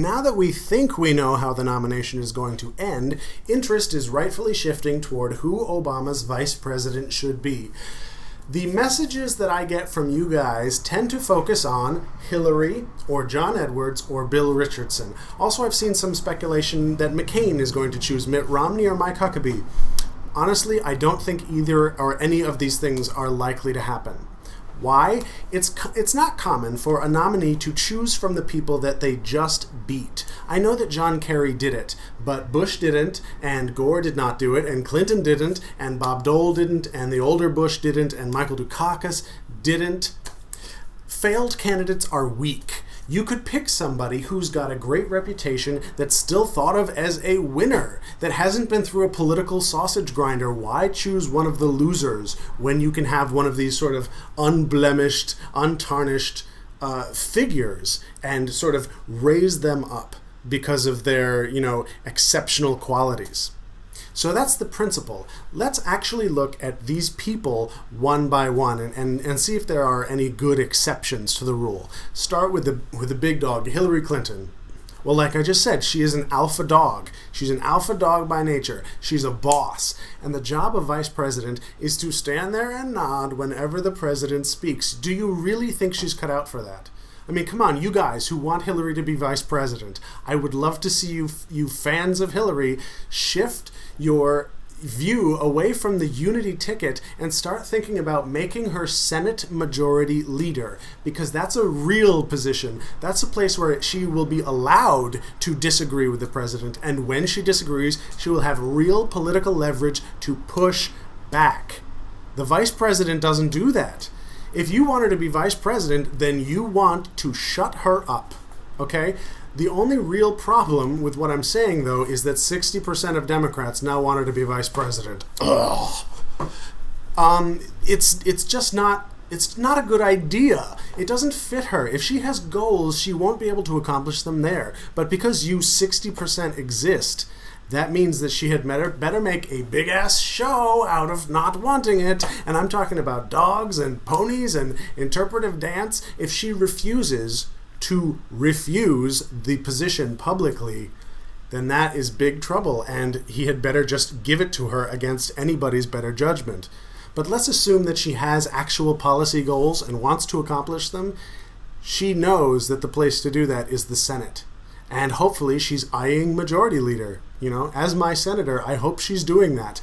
now that we think we know how the nomination is going to end, interest is rightfully shifting toward who Obama's vice president should be. The messages that I get from you guys tend to focus on Hillary or John Edwards or Bill Richardson. Also, I've seen some speculation that McCain is going to choose Mitt Romney or Mike Huckabee. Honestly, I don't think either or any of these things are likely to happen. Why? It's not common for a nominee to choose from the people that they just beat. I know that John Kerry did it, but Bush didn't, and Gore did not do it, and Clinton didn't, and Bob Dole didn't, and the older Bush didn't, and Michael Dukakis didn't. Failed candidates are weak. You could pick somebody who's got a great reputation that's still thought of as a winner, that hasn't been through a political sausage grinder. Why choose one of the losers when you can have one of these sort of unblemished, untarnished figures and sort of raise them up because of their, exceptional qualities? So that's the principle. Let's actually look at these people one by one and see if there are any good exceptions to the rule. Start with the big dog, Hillary Clinton. Well, like I just said, she is an alpha dog. She's an alpha dog by nature. She's a boss. And the job of vice president is to stand there and nod whenever the president speaks. Do you really think she's cut out for that? I mean, come on, you guys who want Hillary to be vice president. I would love to see you fans of Hillary shift your view away from the unity ticket and start thinking about making her Senate Majority Leader, because that's a real position. That's a place where she will be allowed to disagree with the president, and when she disagrees, she will have real political leverage to push back. The vice president doesn't do that. If you want her to be vice president, then you want to shut her up, okay? The only real problem with what I'm saying, though, is that 60% of Democrats now want her to be vice president. Ugh. It's just not, it's not a good idea. It doesn't fit her. If she has goals, she won't be able to accomplish them there. But because you 60% exist, that means that she had better make a big-ass show out of not wanting it. And I'm talking about dogs and ponies and interpretive dance. If she refuses to refuse the position publicly, then that is big trouble, and he had better just give it to her against anybody's better judgment. But let's assume that she has actual policy goals and wants to accomplish them. She knows that the place to do that is the Senate. And hopefully she's eyeing majority leader. As my senator, I hope she's doing that.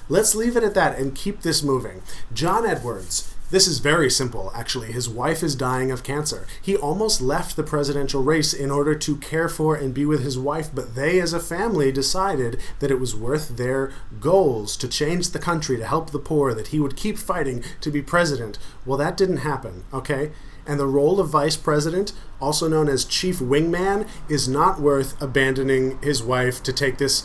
Let's leave it at that and keep this moving. John Edwards. This is very simple, actually. His wife is dying of cancer. He almost left the presidential race in order to care for and be with his wife, but they as a family decided that it was worth their goals to change the country, to help the poor, that he would keep fighting to be president. Well, that didn't happen, okay? And the role of vice president, also known as chief wingman, is not worth abandoning his wife to take this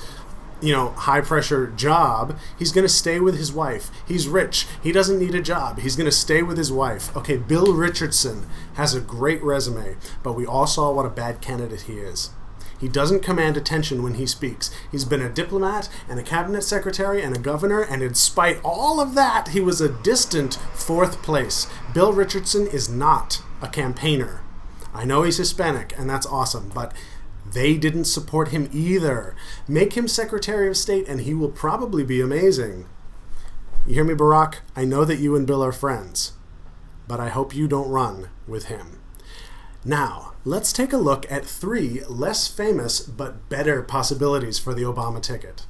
high-pressure job. He's going to stay with his wife. He's rich. He doesn't need a job. He's going to stay with his wife. Okay, Bill Richardson has a great resume, but we all saw what a bad candidate he is. He doesn't command attention when he speaks. He's been a diplomat and a cabinet secretary and a governor, and in spite all of that, he was a distant fourth place. Bill Richardson is not a campaigner. I know he's Hispanic, and that's awesome, but they didn't support him either. Make him Secretary of State and he will probably be amazing. You hear me, Barack? I know that you and Bill are friends, but I hope you don't run with him. Now, let's take a look at 3 less famous but better possibilities for the Obama ticket.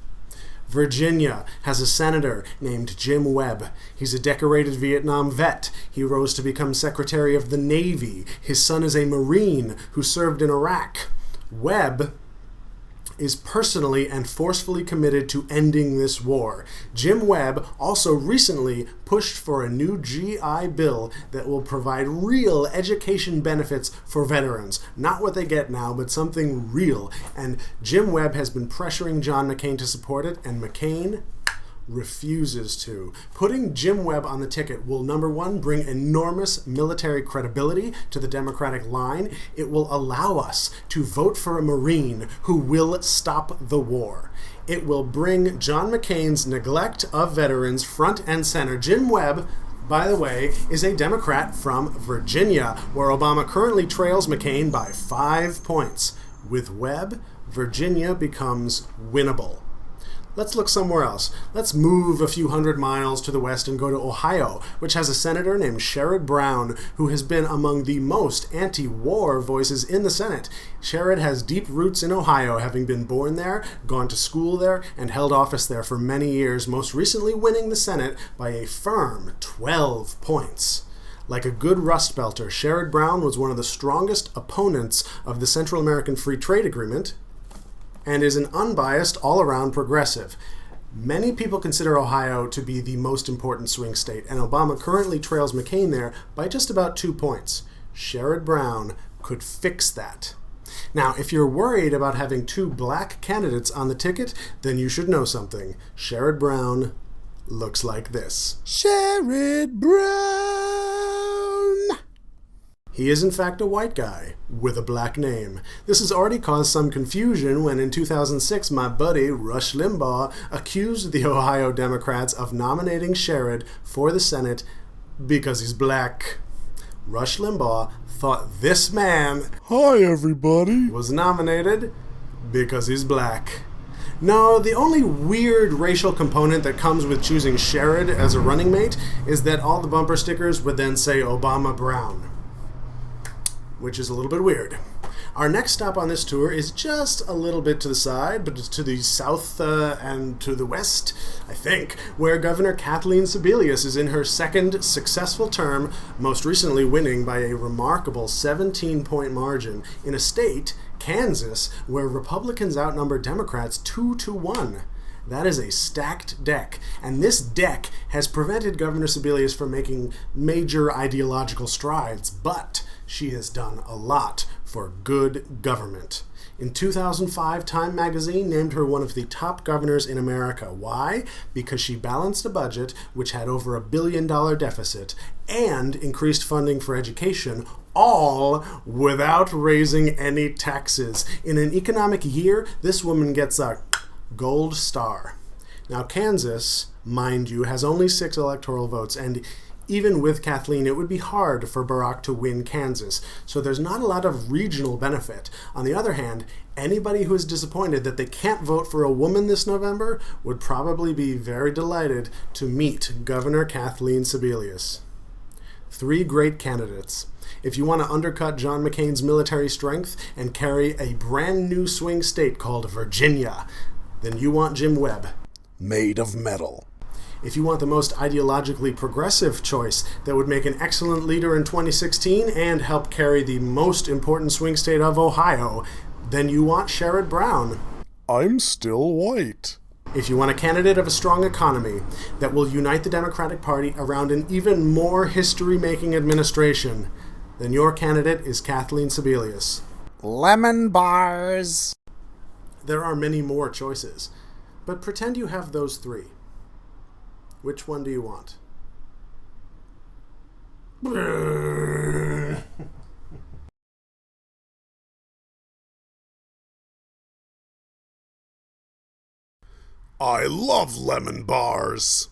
Virginia has a senator named Jim Webb. He's a decorated Vietnam vet. He rose to become Secretary of the Navy. His son is a Marine who served in Iraq. Webb is personally and forcefully committed to ending this war. Jim Webb also recently pushed for a new GI Bill that will provide real education benefits for veterans. Not what they get now, but something real. And Jim Webb has been pressuring John McCain to support it, and McCain refuses to. Putting Jim Webb on the ticket will, number one, bring enormous military credibility to the Democratic line. It will allow us to vote for a Marine who will stop the war. It will bring John McCain's neglect of veterans front and center. Jim Webb, by the way, is a Democrat from Virginia, where Obama currently trails McCain by 5 points. With Webb, Virginia becomes winnable. Let's look somewhere else. Let's move a few hundred miles to the west and go to Ohio, which has a senator named Sherrod Brown, who has been among the most anti-war voices in the Senate. Sherrod has deep roots in Ohio, having been born there, gone to school there, and held office there for many years, most recently winning the Senate by a firm 12 points. Like a good Rust Belter, Sherrod Brown was one of the strongest opponents of the Central American Free Trade Agreement, and is an unbiased, all-around progressive. Many people consider Ohio to be the most important swing state, and Obama currently trails McCain there by just about 2 points. Sherrod Brown could fix that. Now, if you're worried about having 2 black candidates on the ticket, then you should know something. Sherrod Brown looks like this. Sherrod Brown! He is in fact a white guy with a black name. This has already caused some confusion when in 2006 my buddy Rush Limbaugh accused the Ohio Democrats of nominating Sherrod for the Senate because he's black. Rush Limbaugh thought this man, hi everybody, was nominated because he's black. No, the only weird racial component that comes with choosing Sherrod as a running mate is that all the bumper stickers would then say Obama Brown, which is a little bit weird. Our next stop on this tour is just a little bit to the side, but to the south and to the west, I think, where Governor Kathleen Sebelius is in her second successful term, most recently winning by a remarkable 17-point margin in a state, Kansas, where Republicans outnumber Democrats 2-1. That is a stacked deck, and this deck has prevented Governor Sebelius from making major ideological strides, but she has done a lot for good government. In 2005, Time magazine named her one of the top governors in America. Why? Because she balanced a budget which had over $1 billion deficit and increased funding for education, all without raising any taxes. In an economic year, this woman gets a gold star. Now, Kansas, mind you, has only 6 electoral votes, and even with Kathleen, it would be hard for Barack to win Kansas, so there's not a lot of regional benefit. On the other hand, anybody who is disappointed that they can't vote for a woman this November would probably be very delighted to meet Governor Kathleen Sebelius. 3 great candidates. If you want to undercut John McCain's military strength and carry a brand new swing state called Virginia, then you want Jim Webb, made of metal. If you want the most ideologically progressive choice that would make an excellent leader in 2016 and help carry the most important swing state of Ohio, then you want Sherrod Brown. I'm still white. If you want a candidate of a strong economy that will unite the Democratic Party around an even more history-making administration, then your candidate is Kathleen Sebelius. Lemon bars. There are many more choices, but pretend you have those 3. Which one do you want? I love lemon bars.